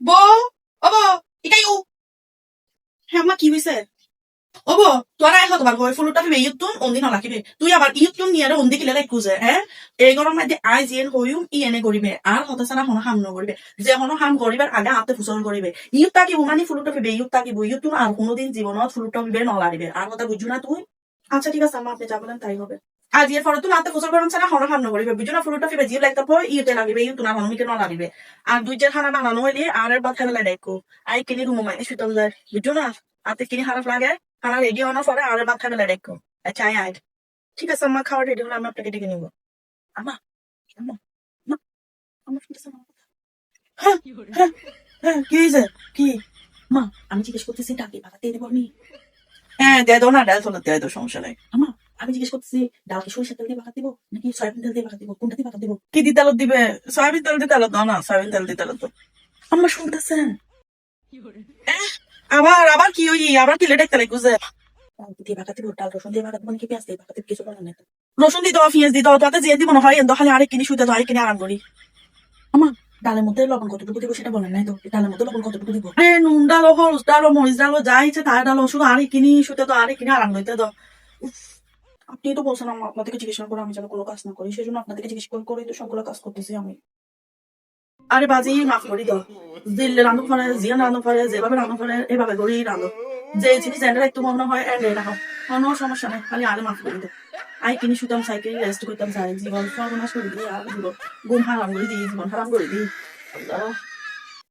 বউ ও বউ ইকাইও হ্যাঁ মা কি হইছে ও বউ তোরা এখন তোমার বই ফুলটা ফিবে ইউতুন অন্দি না রাখিবে তুই আবার ইউতুন নিয়ে অন্দি কিলে রাখু যে হ্যাঁ এই গরম মধ্যে আই জিয়েন হইউম ই এনে করিবে আর হতে সারা হনো হাম নকরিবে যে হনো হাম করিবার আগে হাতে ফুসল করিবে ইউত তাকি বুমানি ফুলটা ফিবে ইউত তাকি বই ইউতুন আর কোনোদিন জীবনত ফুলটা ফিবে নলারিবে আর কথা বুঝু না তুই আচ্ছা ঠিক আছে আম্মা আপনি যা বলেন তাই হবে আজ এর পরে তুমি হাতে ফুসল গরম ছাড়া হনো হাম নকরিবে বুঝু না ফুলটা ফিবে জিব লাগতে পর ইউতে লাগিবে ইউতুন আর হনমিকে নলারিবে আর দুই চার খানা বানানো হইলে আর এর বাদ ফেলে দেখো আই কিনি রুমো মাইনে শুতল যায় বুঝু না হাতে কিনি খারাপ লাগে খানা রেডি হওয়ার পরে আর ভাত খাবে দেখো আচ্ছা আয় আয় ঠিক আছে আমার খাওয়া রেডি হলে আমি আপনাকে ডেকে নিবো আমা আমা আমা, আমার শুনতেছে না। হ্যাঁ হ্যাঁ হ্যাঁ কি হয়েছে কি মা আমি জিজ্ঞেস করতেছি ডাকে পাকাতে দেবো আমি হ্যাঁ দিয়ে দাও না ডাল তোলা দিয়ে দাও সমস্যা নাই আমা আমি জিজ্ঞেস করতেছি ডাল কি সরিষার তেল দিয়ে পাকা দিব নাকি সয়াবিন তেল দিয়ে পাকা দিব কোনটা দিয়ে পাকা দিব কি দিয়ে তেল দিবে সয়াবিন তেল দিয়ে তেল দাও না সয়াবিন তেল দিয়ে তেল দাও আম্মা শুনতেছেন আবার আবার কি ওই আবার কি লেটে তেলে গুজে দিয়ে পাকাতে ডাল রসুন দিয়ে পাকাতে মানে কি পেঁয়াজ দিয়ে পাকাতে কিছু বলেন না রসুন দিতে পেঁয়াজ দিতে তাতে যে দিব না হয় এত খালি আরেক কিনে শুইতে তো আরেক কিনে আরাম করি আমা ডালের মধ্যে লবণ কতটুকু দিব সেটা বলেন নাই তো ডালের মধ্যে লবণ কতটুকু দিব নুন ডালো হলুদ ডালো মরিচ ডালো যা ইচ্ছে তাই ডালো শুধু আরেক কিনি শুতে তো আরেক কিনে আরাম লইতে তো আপনি তো বলছেন আমার আপনার থেকে চিকিৎসা করে আমি যেন কোনো কাজ না করি সেই জন্য আপনার থেকে চিকিৎসা করে তো সবগুলো কাজ করতেছি আমি আরে বাজি মাফ করি তো দিল্লে রান্ধু পারে জিয়ান রান্ধু পারে যেভাবে রান্ধু পারে এভাবে করেই রান্ধো যে জিনিস এনে একটু মনে হয় এনে রাখো কোনো সমস্যা নাই খালি আরে মাফ করি তো আই কিনি শুতাম সাইকেল রেস্ট করতাম চাই জীবন সর্বনাশ করে দিই আর জীবন ঘুম হারাম করে দিই জীবন হারাম করে দিই